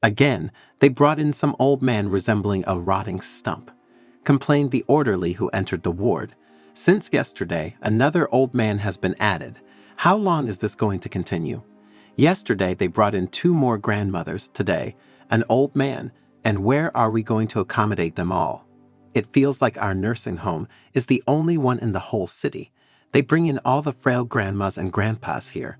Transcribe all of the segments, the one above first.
Again, they brought in some old man resembling a rotting stump, complained the orderly who entered the ward. Since yesterday, another old man has been added. How long is this going to continue? Yesterday, they brought in 2 more grandmothers. Today, an old man. And where are we going to accommodate them all? It feels like our nursing home is the only one in the whole city. They bring in all the frail grandmas and grandpas here,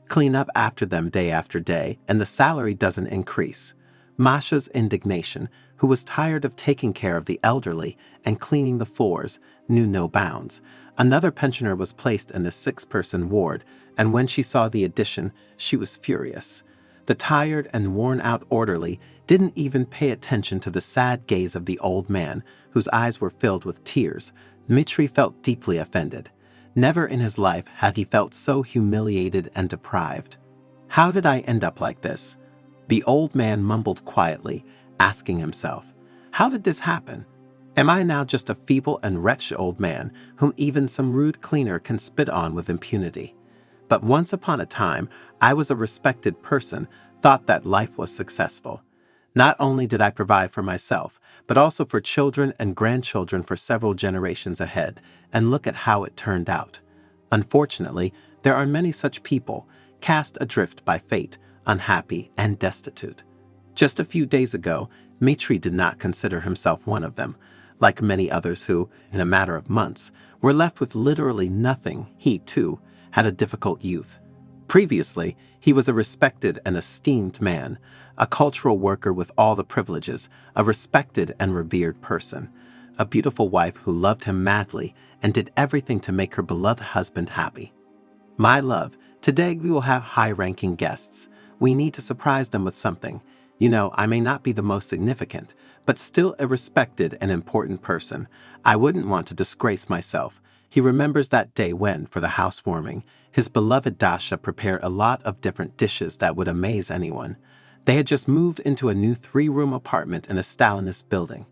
clean up after them day after day, and the salary doesn't increase. Masha's indignation, who was tired of taking care of the elderly and cleaning the floors, knew no bounds. Another pensioner was placed in the 6-person ward, and when she saw the addition, she was furious. The tired and worn-out orderly didn't even pay attention to the sad gaze of the old man, whose eyes were filled with tears. Dmitri felt deeply offended. Never in his life had he felt so humiliated and deprived. How did I end up like this? The old man mumbled quietly, asking himself, how did this happen? Am I now just a feeble and wretched old man whom even some rude cleaner can spit on with impunity? But once upon a time, I was a respected person, thought that life was successful. Not only did I provide for myself, but also for children and grandchildren for several generations ahead, and look at how it turned out. Unfortunately, there are many such people, cast adrift by fate, unhappy and destitute. Just a few days ago, Dmitri did not consider himself one of them. Like many others who, in a matter of months, were left with literally nothing, he, too, had a difficult youth. Previously, he was a respected and esteemed man, a cultural worker with all the privileges, a respected and revered person, a beautiful wife who loved him madly and did everything to make her beloved husband happy. My love, today we will have high-ranking guests. We need to surprise them with something. You know, I may not be the most significant, but still a respected and important person. I wouldn't want to disgrace myself. He remembers that day when, for the housewarming, his beloved Dasha prepared a lot of different dishes that would amaze anyone. They had just moved into a new 3-room apartment in a Stalinist building.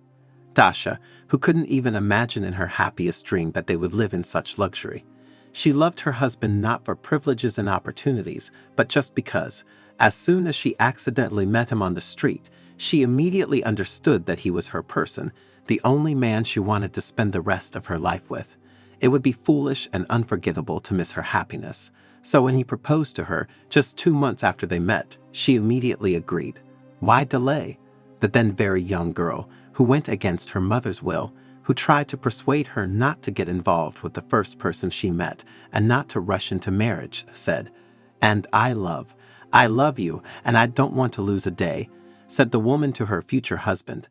Dasha, who couldn't even imagine in her happiest dream that they would live in such luxury. She loved her husband not for privileges and opportunities, but just because, as soon as she accidentally met him on the street, she immediately understood that he was her person, the only man she wanted to spend the rest of her life with. It would be foolish and unforgettable to miss her happiness. So when he proposed to her, just 2 months after they met, she immediately agreed. Why delay? The then very young girl, who went against her mother's will, who tried to persuade her not to get involved with the first person she met and not to rush into marriage, said, "And I love you, and I don't want to lose a day," said the woman to her future husband.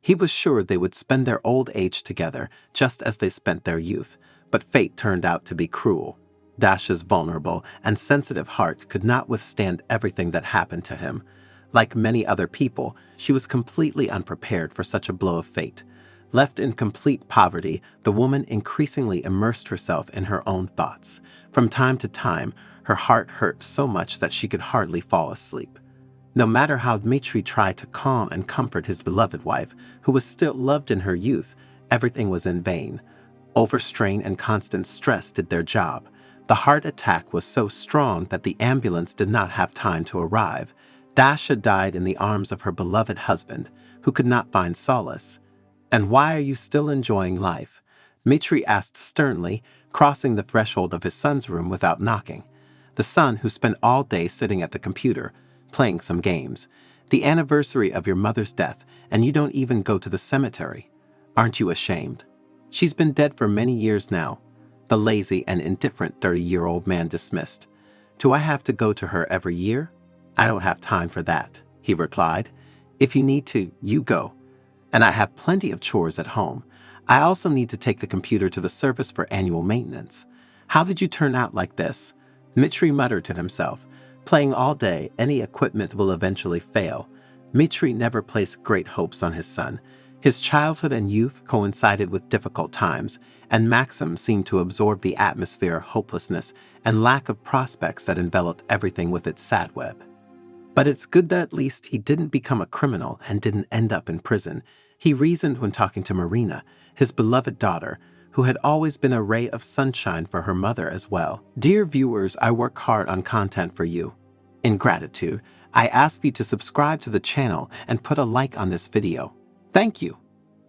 He was sure they would spend their old age together, just as they spent their youth, but fate turned out to be cruel. Dasha's vulnerable and sensitive heart could not withstand everything that happened to him. Like many other people, she was completely unprepared for such a blow of fate. Left in complete poverty, the woman increasingly immersed herself in her own thoughts. From time to time, her heart hurt so much that she could hardly fall asleep. No matter how Dmitri tried to calm and comfort his beloved wife, who was still loved in her youth, everything was in vain. Overstrain and constant stress did their job. The heart attack was so strong that the ambulance did not have time to arrive. Dasha died in the arms of her beloved husband, who could not find solace. "And why are you still enjoying life?" Dmitri asked sternly, crossing the threshold of his son's room without knocking. The son who spent all day sitting at the computer, playing some games. "The anniversary of your mother's death, and you don't even go to the cemetery. Aren't you ashamed? She's been dead for many years now." The lazy and indifferent 30-year-old man dismissed. "Do I have to go to her every year? I don't have time for that," he replied. "If you need to, you go. And I have plenty of chores at home. I also need to take the computer to the service for annual maintenance. How did you turn out like this?" Dmitri muttered to himself. Playing all day, any equipment will eventually fail. Dmitri never placed great hopes on his son. His childhood and youth coincided with difficult times, and Maxim seemed to absorb the atmosphere of hopelessness and lack of prospects that enveloped everything with its sad web. But it's good that at least he didn't become a criminal and didn't end up in prison, he reasoned when talking to Marina, his beloved daughter, who had always been a ray of sunshine for her mother as well. Dear viewers, I work hard on content for you. In gratitude, I ask you to subscribe to the channel and put a like on this video. Thank you.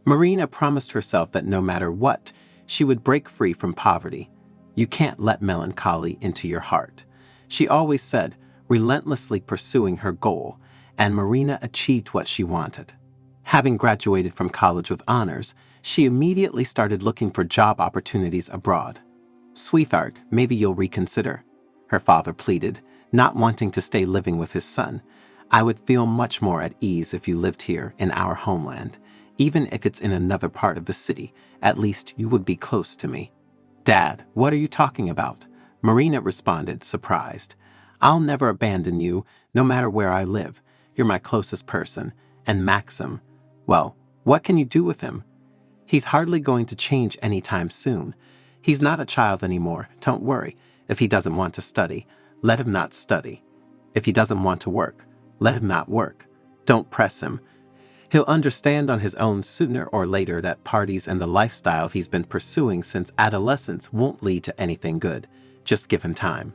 Marina promised herself that no matter what, she would break free from poverty. You can't let melancholy into your heart. She always said, relentlessly pursuing her goal, and Marina achieved what she wanted. Having graduated from college with honors, she immediately started looking for job opportunities abroad. "Sweetheart, maybe you'll reconsider," her father pleaded, not wanting to stay living with his son. "I would feel much more at ease if you lived here in our homeland. Even if it's in another part of the city, at least you would be close to me." "Dad, what are you talking about?" Marina responded, surprised. "I'll never abandon you, no matter where I live. You're my closest person. And Maxim, well, what can you do with him? He's hardly going to change anytime soon. He's not a child anymore, don't worry. If he doesn't want to study, let him not study. If he doesn't want to work, let him not work. Don't press him. He'll understand on his own sooner or later that parties and the lifestyle he's been pursuing since adolescence won't lead to anything good. Just give him time."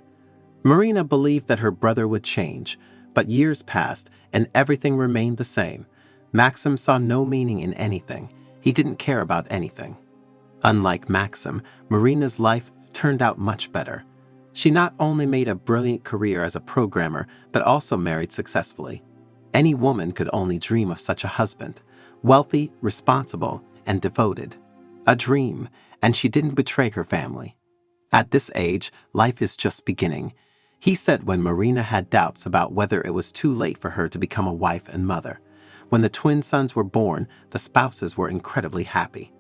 Marina believed that her brother would change, but years passed and everything remained the same. Maxim saw no meaning in anything. He didn't care about anything. Unlike Maxim, Marina's life turned out much better. She not only made a brilliant career as a programmer, but also married successfully. Any woman could only dream of such a husband, wealthy, responsible, and devoted. A dream, and she didn't betray her family. At this age, life is just beginning. He said when Marina had doubts about whether it was too late for her to become a wife and mother. When the twin sons were born, the spouses were incredibly happy.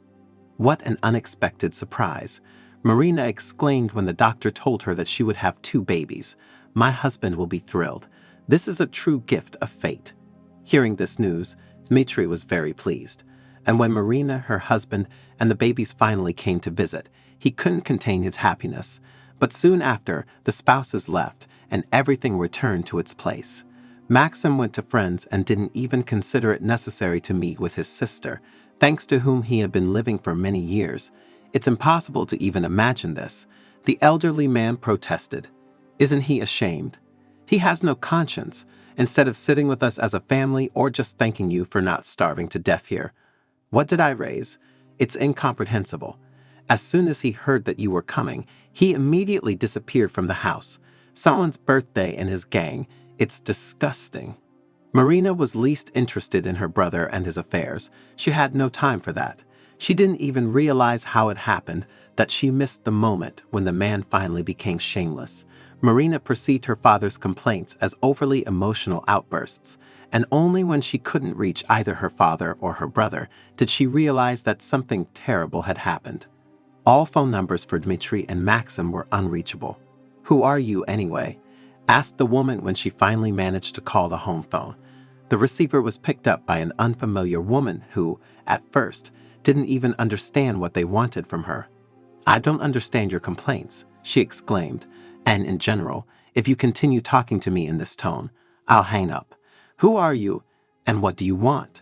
What an unexpected surprise. Marina exclaimed when the doctor told her that she would have 2 babies. "My husband will be thrilled. This is a true gift of fate." Hearing this news, Dmitri was very pleased. And when Marina, her husband, and the babies finally came to visit, he couldn't contain his happiness. But soon after, the spouses left, and everything returned to its place. Maxim went to friends and didn't even consider it necessary to meet with his sister, thanks to whom he had been living for many years. It's impossible to even imagine this. The elderly man protested. "Isn't he ashamed? He has no conscience, instead of sitting with us as a family or just thanking you for not starving to death here. What did I raise? It's incomprehensible. As soon as he heard that you were coming, he immediately disappeared from the house. Someone's birthday and his gang. It's disgusting." Marina was least interested in her brother and his affairs. She had no time for that. She didn't even realize how it happened that she missed the moment when the man finally became shameless. Marina perceived her father's complaints as overly emotional outbursts, and only when she couldn't reach either her father or her brother did she realize that something terrible had happened. All phone numbers for Dmitri and Maxim were unreachable. "Who are you, anyway?" asked the woman when she finally managed to call the home phone. The receiver was picked up by an unfamiliar woman who, at first, didn't even understand what they wanted from her. "I don't understand your complaints," she exclaimed, "and in general, if you continue talking to me in this tone, I'll hang up. Who are you, and what do you want?"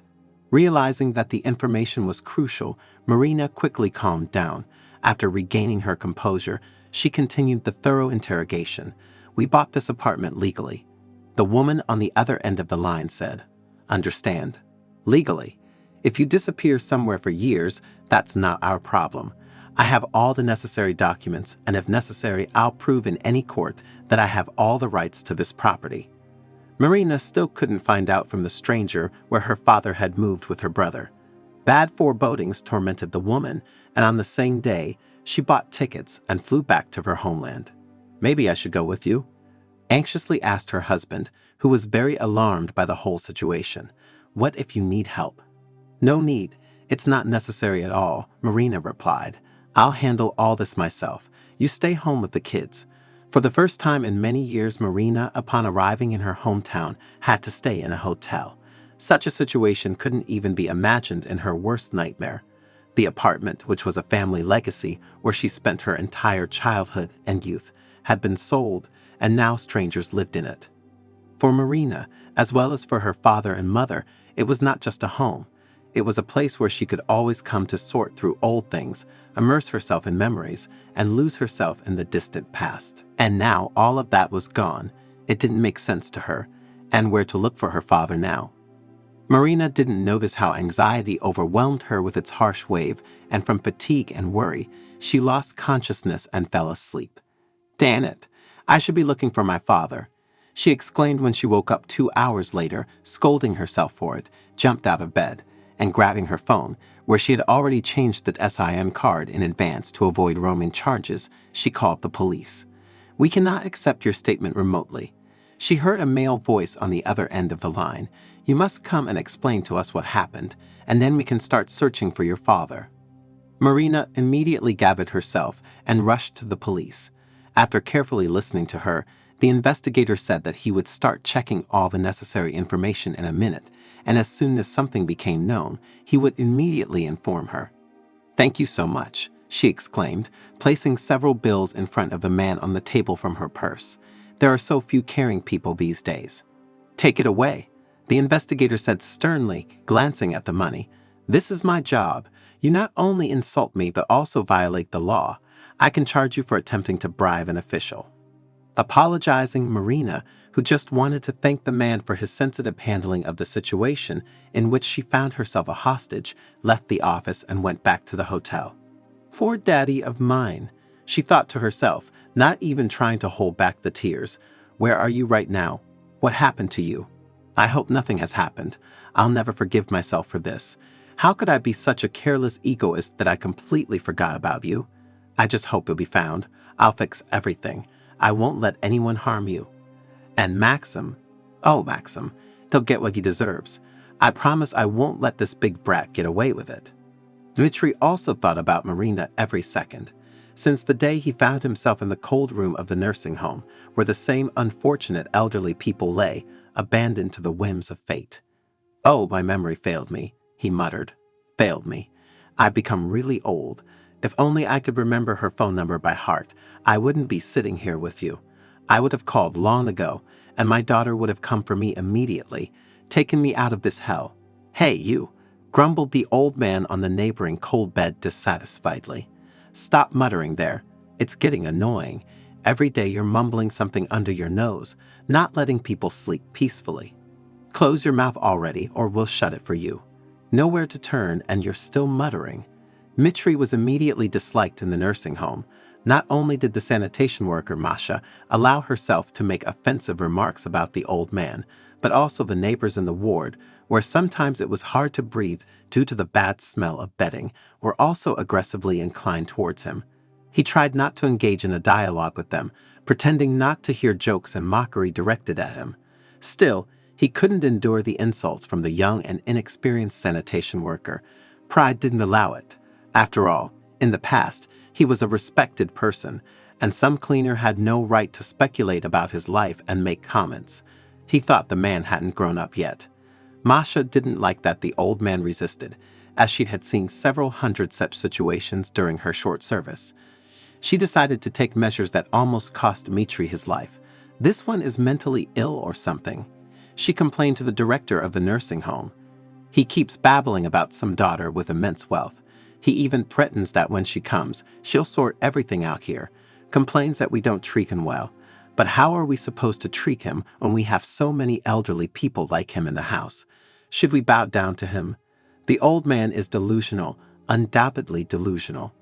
Realizing that the information was crucial, Marina quickly calmed down. After regaining her composure, she continued the thorough interrogation. "We bought this apartment legally." The woman on the other end of the line said, "Understand? Legally. If you disappear somewhere for years, that's not our problem. I have all the necessary documents, and if necessary, I'll prove in any court that I have all the rights to this property." Marina still couldn't find out from the stranger where her father had moved with her brother. Bad forebodings tormented the woman, and on the same day, she bought tickets and flew back to her homeland. "Maybe I should go with you?" anxiously asked her husband, who was very alarmed by the whole situation. "What if you need help?" "No need. It's not necessary at all," Marina replied. "I'll handle all this myself. You stay home with the kids." For the first time in many years, Marina, upon arriving in her hometown, had to stay in a hotel. Such a situation couldn't even be imagined in her worst nightmare. The apartment, which was a family legacy where she spent her entire childhood and youth, had been sold, and now strangers lived in it. For Marina, as well as for her father and mother, it was not just a home. It was a place where she could always come to sort through old things, immerse herself in memories, and lose herself in the distant past. And now all of that was gone. It didn't make sense to her. and where to look for her father now. Marina didn't notice how anxiety overwhelmed her with its harsh wave, and from fatigue and worry, she lost consciousness and fell asleep. "Damn it! I should be looking for my father," she exclaimed when she woke up 2 hours later, scolding herself for it, jumped out of bed, and grabbing her phone, where she had already changed the SIM card in advance to avoid roaming charges, she called the police. "We cannot accept your statement remotely." She heard a male voice on the other end of the line. "You must come and explain to us what happened, and then we can start searching for your father." Marina immediately gathered herself and rushed to the police. After carefully listening to her, the investigator said that he would start checking all the necessary information in a minute, and as soon as something became known, he would immediately inform her. "Thank you so much," she exclaimed, placing several bills in front of the man on the table from her purse. "There are so few caring people these days." "Take it away," the investigator said sternly, glancing at the money. "This is my job. You not only insult me but also violate the law. I can charge you for attempting to bribe an official." Apologizing, Marina, who just wanted to thank the man for his sensitive handling of the situation in which she found herself a hostage, left the office and went back to the hotel. "Poor daddy of mine," she thought to herself, not even trying to hold back the tears. "Where are you right now? What happened to you? I hope nothing has happened. I'll never forgive myself for this. How could I be such a careless egoist that I completely forgot about you? I just hope you'll be found. I'll fix everything. I won't let anyone harm you. And Maxim, oh Maxim, he'll get what he deserves. I promise I won't let this big brat get away with it." Dmitri also thought about Marina every second. Since the day he found himself in the cold room of the nursing home, where the same unfortunate elderly people lay, abandoned to the whims of fate. "Oh, my memory failed me," he muttered. "Failed me. I've become really old. If only I could remember her phone number by heart, I wouldn't be sitting here with you. I would have called long ago, and my daughter would have come for me immediately, taken me out of this hell." "Hey, you," grumbled the old man on the neighboring cold bed dissatisfiedly. "Stop muttering there. It's getting annoying. Every day you're mumbling something under your nose, not letting people sleep peacefully. Close your mouth already, or we'll shut it for you. Nowhere to turn, and you're still muttering." Dmitri was immediately disliked in the nursing home. Not only did the sanitation worker, Masha, allow herself to make offensive remarks about the old man, but also the neighbors in the ward, where sometimes it was hard to breathe due to the bad smell of bedding, were also aggressively inclined towards him. He tried not to engage in a dialogue with them, pretending not to hear jokes and mockery directed at him. Still, he couldn't endure the insults from the young and inexperienced sanitation worker. Pride didn't allow it. After all, in the past, he was a respected person, and some cleaner had no right to speculate about his life and make comments. He thought the man hadn't grown up yet. Masha didn't like that the old man resisted, as she had seen several hundred such situations during her short service. She decided to take measures that almost cost Dmitri his life. "This one is mentally ill or something," she complained to the director of the nursing home. "He keeps babbling about some daughter with immense wealth. He even threatens that when she comes, she'll sort everything out here, complains that we don't treat him well. But how are we supposed to treat him when we have so many elderly people like him in the house? Should we bow down to him? The old man is delusional, undoubtedly delusional.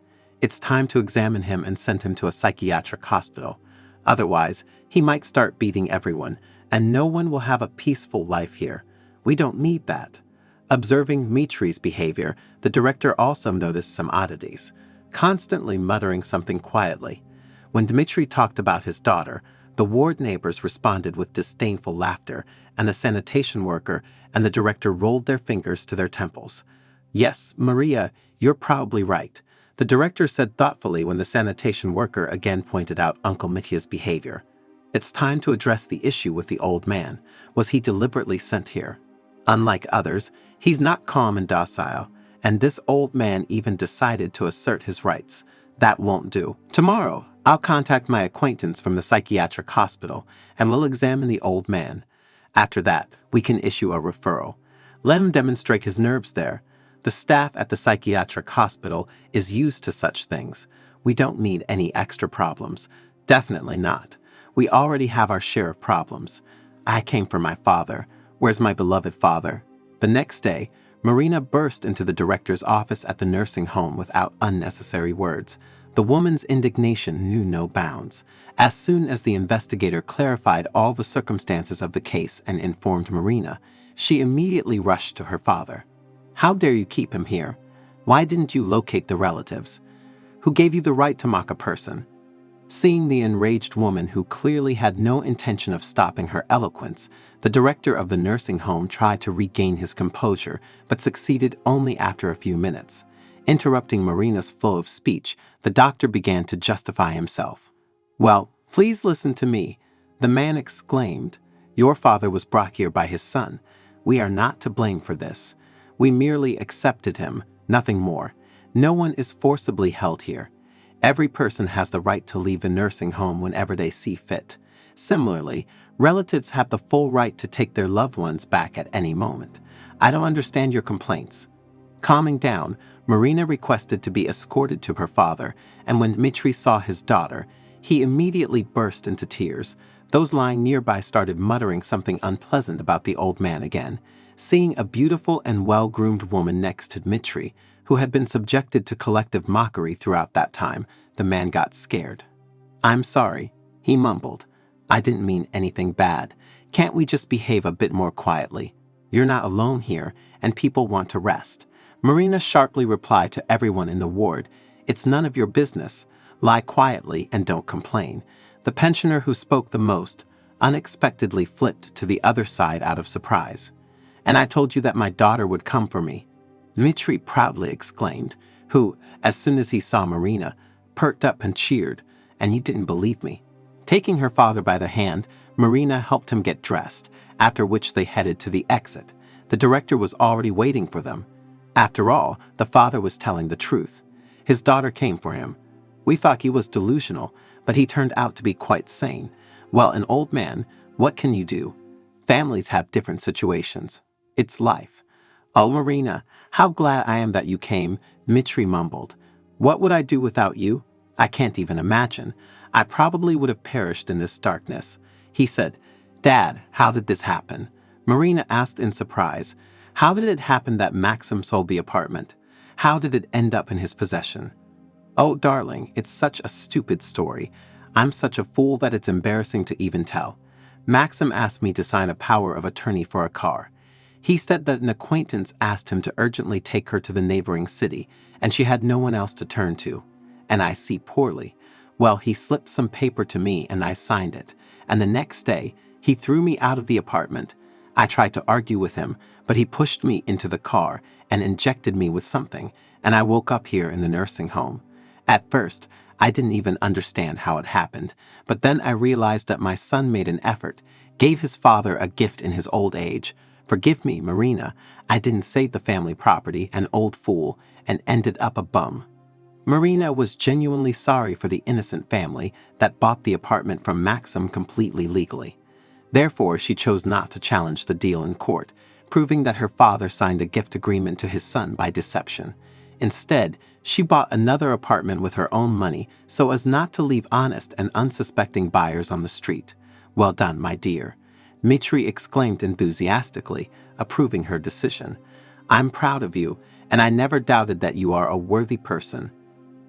It's time to examine him and send him to a psychiatric hospital. Otherwise, he might start beating everyone, and no one will have a peaceful life here. We don't need that." Observing Dmitri's behavior, the director also noticed some oddities, constantly muttering something quietly. When Dmitri talked about his daughter, the ward neighbors responded with disdainful laughter, and the sanitation worker and the director rolled their fingers to their temples. "Yes, Maria, you're probably right," the director said thoughtfully when the sanitation worker again pointed out Uncle Mitya's behavior. "It's time to address the issue with the old man. Was he deliberately sent here? Unlike others, he's not calm and docile, and this old man even decided to assert his rights. That won't do. Tomorrow, I'll contact my acquaintance from the psychiatric hospital, and we'll examine the old man. After that, we can issue a referral. Let him demonstrate his nerves there. The staff at the psychiatric hospital is used to such things. We don't need any extra problems. Definitely not. We already have our share of problems. I came for my father. Where's my beloved father? The next day, Marina burst into the director's office at the nursing home without unnecessary words. The woman's indignation knew no bounds. As soon as the investigator clarified all the circumstances of the case and informed Marina, she immediately rushed to her father. How dare you keep him here? Why didn't you locate the relatives? Who gave you the right to mock a person? Seeing the enraged woman who clearly had no intention of stopping her eloquence, the director of the nursing home tried to regain his composure, but succeeded only after a few minutes. Interrupting Marina's flow of speech, the doctor began to justify himself. Well, please listen to me, the man exclaimed. Your father was brought here by his son. We are not to blame for this. We merely accepted him, nothing more. No one is forcibly held here. Every person has the right to leave the nursing home whenever they see fit. Similarly, relatives have the full right to take their loved ones back at any moment. I don't understand your complaints. Calming down, Marina requested to be escorted to her father, and when Dmitri saw his daughter, he immediately burst into tears. Those lying nearby started muttering something unpleasant about the old man again. Seeing a beautiful and well-groomed woman next to Dmitri, who had been subjected to collective mockery throughout that time, the man got scared. I'm sorry, he mumbled. I didn't mean anything bad. Can't we just behave a bit more quietly? You're not alone here, and people want to rest. Marina sharply replied to everyone in the ward, It's none of your business. Lie quietly and don't complain. The pensioner who spoke the most unexpectedly flipped to the other side out of surprise. And I told you that my daughter would come for me, Dmitri proudly exclaimed, who, as soon as he saw Marina, perked up and cheered, and you didn't believe me. Taking her father by the hand, Marina helped him get dressed, after which they headed to the exit. The director was already waiting for them. After all, the father was telling the truth. His daughter came for him. We thought he was delusional, but he turned out to be quite sane. Well, an old man, what can you do? Families have different situations. It's life. Oh, Marina, how glad I am that you came, Dmitri mumbled. What would I do without you? I can't even imagine. I probably would have perished in this darkness. He said, Dad, how did this happen? Marina asked in surprise. How did it happen that Maxim sold the apartment? How did it end up in his possession? Oh, darling, it's such a stupid story. I'm such a fool that it's embarrassing to even tell. Maxim asked me to sign a power of attorney for a car. He said that an acquaintance asked him to urgently take her to the neighboring city, and she had no one else to turn to. And I see poorly. Well, he slipped some paper to me and I signed it, and the next day, he threw me out of the apartment. I tried to argue with him, but he pushed me into the car and injected me with something, and I woke up here in the nursing home. At first, I didn't even understand how it happened, but then I realized that my son made an effort, gave his father a gift in his old age. Forgive me, Marina, I didn't save the family property, an old fool, and ended up a bum. Marina was genuinely sorry for the innocent family that bought the apartment from Maxim completely legally. Therefore, she chose not to challenge the deal in court, proving that her father signed a gift agreement to his son by deception. Instead, she bought another apartment with her own money so as not to leave honest and unsuspecting buyers on the street. Well done, my dear, Dmitri exclaimed enthusiastically, approving her decision. I'm proud of you, and I never doubted that you are a worthy person.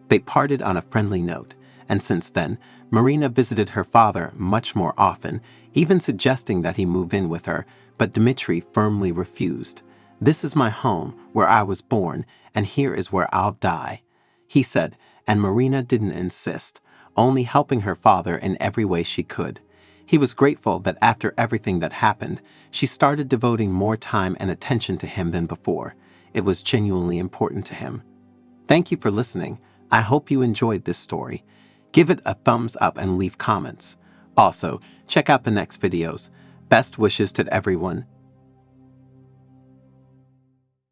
They parted on a friendly note, and since then, Marina visited her father much more often, even suggesting that he move in with her, but Dmitri firmly refused. This is my home, where I was born, and here is where I'll die, he said, and Marina didn't insist, only helping her father in every way she could. He was grateful that after everything that happened, she started devoting more time and attention to him than before. It was genuinely important to him. Thank you for listening. I hope you enjoyed this story. Give it a thumbs up and leave comments. Also, check out the next videos. Best wishes to everyone.